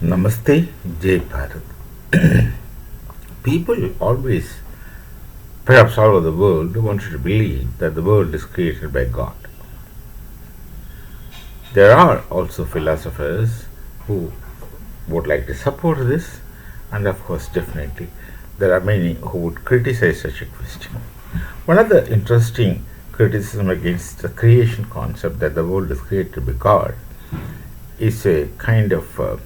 Namaste, Jai Bharat. People always, perhaps all over the world, want you to believe that the world is created by God. There are also philosophers who would like to support this, and of course, definitely, there are many who would criticize such a question. One of the interesting criticism against the creation concept that the world is created by God is a kind of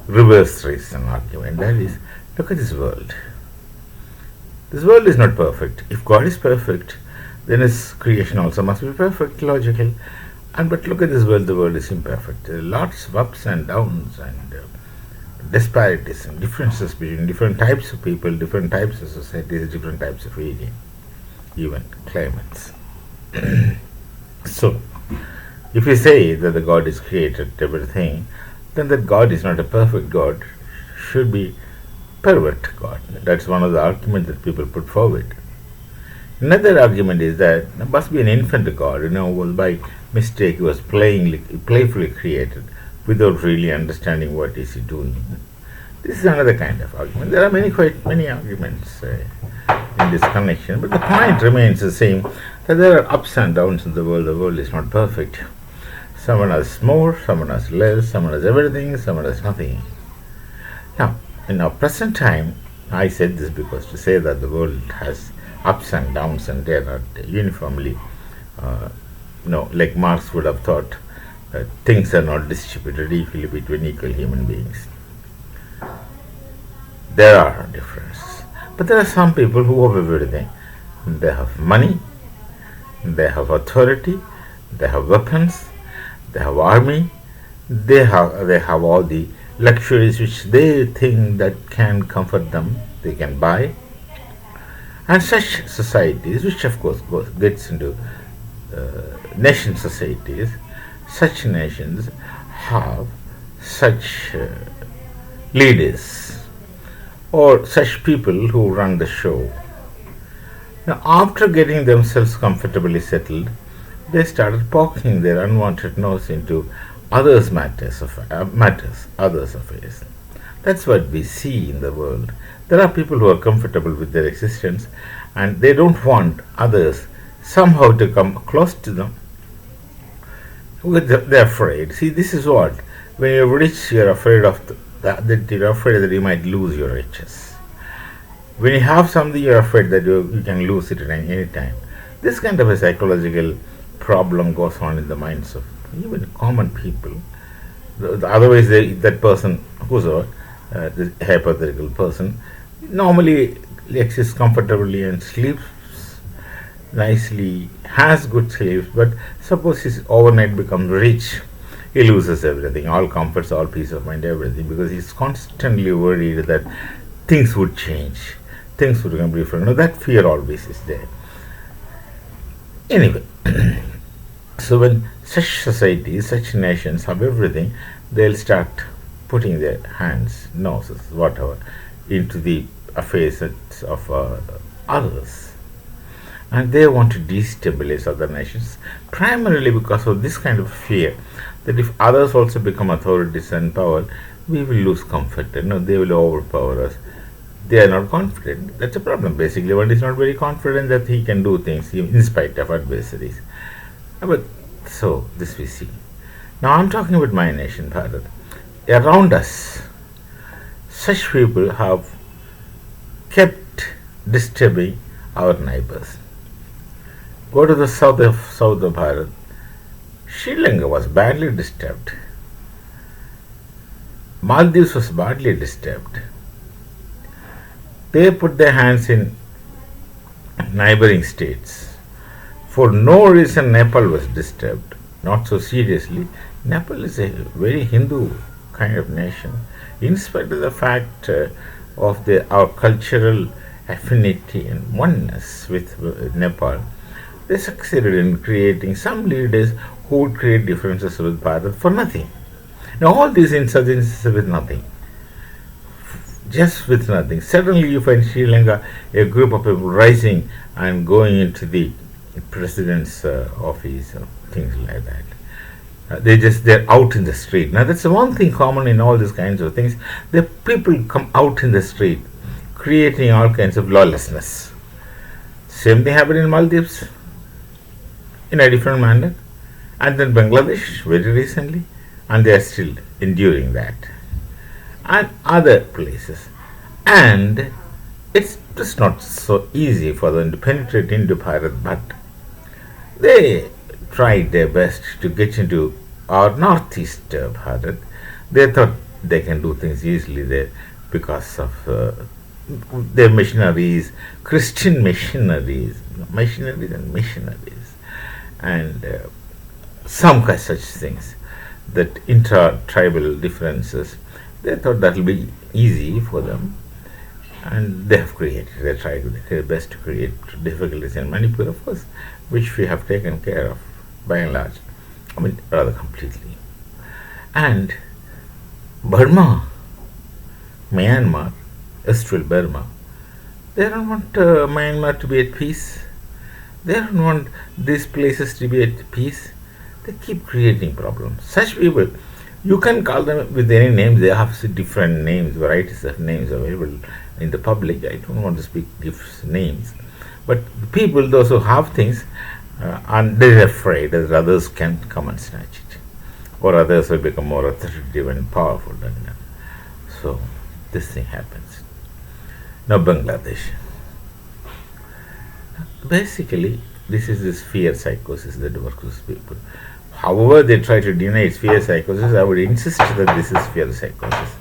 reverse reason argument. That is, look at this world. This world is not perfect. If God is perfect, then His creation also must be perfect, logical. But look at this world. The world is imperfect. There are lots of ups and downs and disparities and differences between different types of people, different types of societies, different types of area, even climates. So, if we say that the God is created everything, then that God is not a perfect God, should be pervert God. That's one of the arguments that people put forward. Another argument is that there must be an infant God, was by mistake he was playfully created without really understanding what is he doing. This is another kind of argument. There are quite many arguments in this connection, but the point remains the same, that there are ups and downs in the world. The world is not perfect. Someone has more, someone has less, someone has everything, someone has nothing. Now, in our present time, I said this because to say that the world has ups and downs and they are not uniformly, like Marx would have thought, that things are not distributed equally between equal human beings. There are differences. But there are some people who have everything. They have money, they have authority, they have weapons, they have army, they have all the luxuries which they think that can comfort them, they can buy. And such societies, which of course gets into nation societies, such nations have such leaders or such people who run the show. Now, after getting themselves comfortably settled, they started poking their unwanted nose into others' others' affairs. That's what we see in the world. There are people who are comfortable with their existence and they don't want others somehow to come close to them. They're afraid. See, this is what, when you're rich, you're afraid that you're afraid that you might lose your riches. When you have something, you're afraid that you can lose it at any time. This kind of a psychological problem goes on in the minds of even common people. Otherwise, that person, who's the hypothetical person, normally exists comfortably and sleeps nicely, has good sleep, but suppose he overnight becomes rich, he loses everything, all comforts, all peace of mind, everything, because he's constantly worried that things would change, things would become different. That fear always is there. Anyway, so when such societies, such nations have everything, they'll start putting their hands, noses, whatever, into the affairs of others. And they want to destabilize other nations, primarily because of this kind of fear that if others also become authorities and power, we will lose comfort. They will overpower us. They are not confident. That's a problem. Basically, one is not very confident that he can do things in spite of adversaries. But so this we see. Now I'm talking about my nation, Bharat. Around us, such people have kept disturbing our neighbors. Go to the south of Bharat. Sri Lanka was badly disturbed. Maldives was badly disturbed. They put their hands in neighboring states. For no reason, Nepal was disturbed. Not so seriously. Nepal is a very Hindu kind of nation. In spite of the fact of our cultural affinity and oneness with Nepal, they succeeded in creating some leaders who would create differences with Bharat for nothing. Now, all these insurgencies with nothing. Just with nothing. Suddenly, you find Sri Lanka, a group of people rising and going into the president's office, things like that. They're out in the street. Now that's the one thing common in all these kinds of things. The people come out in the street, creating all kinds of lawlessness. Same thing happened in Maldives in a different manner, and then Bangladesh very recently, and they are still enduring that, and other places. And it's just not so easy for them to penetrate into Bharat, but they tried their best to get into our northeast Bharat. They thought they can do things easily there because of their missionaries, Christian missionaries, and missionaries, and some such things, that intra-tribal differences. They thought that will be easy for them, and they have created. They tried their best to create difficulties in Manipur, of course, which we have taken care of by and large. I mean, rather completely. And Burma, Myanmar, Austral Burma, they don't want Myanmar to be at peace. They don't want these places to be at peace. They keep creating problems. Such people, you can call them with any names. They have different names, varieties of names available in the public. I don't want to speak names. But the people, those who have things, and they're afraid that others can come and snatch it, or others will become more authoritative and powerful than them. So this thing happens. Now Bangladesh. Basically, this is this fear psychosis that works with people. However, they try to deny it's fear psychosis, I would insist that this is fear psychosis.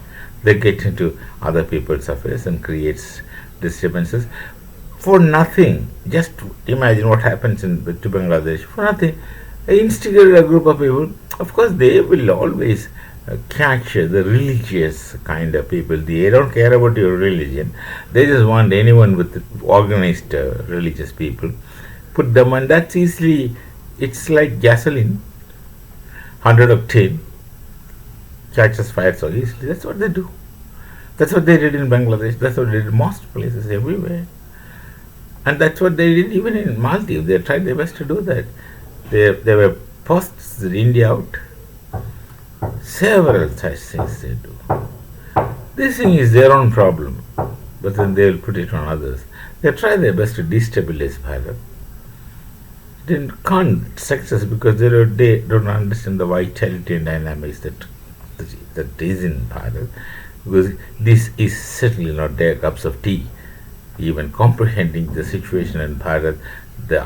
They get into other people's affairs and creates disturbances for nothing. Just imagine what happens to Bangladesh for nothing. They instigated a group of people. Of course, they will always catch the religious kind of people. They don't care about your religion. They just want anyone with organized religious people. Put them, and that's easily, it's like gasoline, 100 octane, catches fire so easily. That's what they do. That's what they did in Bangladesh. That's what they did in most places everywhere. And that's what they did even in Maldives. They tried their best to do that. There were posts in India out. Several such things they do. This thing is their own problem, but then they will put it on others. They try their best to destabilize Bharat. They can't success because they don't understand the vitality and dynamics that is in Bharat. Because this is certainly not their cups of tea. Even comprehending the situation in Bharat,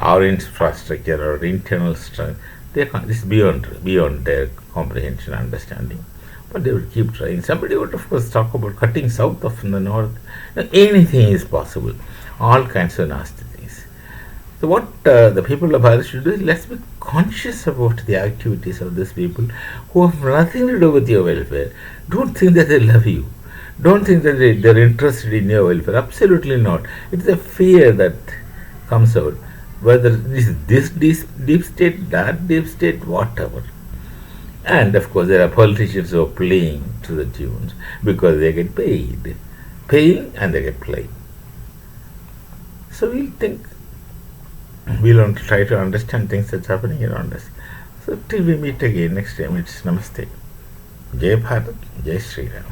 our infrastructure, our internal strength, this is beyond their comprehension and understanding. But they would keep trying. Somebody would, of course, talk about cutting south of the north. Anything is possible. All kinds of nasty things. So what the people of Bharat should do is, let's be conscious about the activities of these people who have nothing to do with your welfare. Don't think that they love you. Don't think that they're interested in your welfare. Absolutely not. It's a fear that comes out. Whether this deep state, that deep state, whatever. And of course, there are politicians who are playing to the tunes because they get paid. Paying and they get playing. So we'll want to try to understand things that's happening around us. So till we meet again next time, it's Namaste. Jai Bharat, Jai Sri Ram.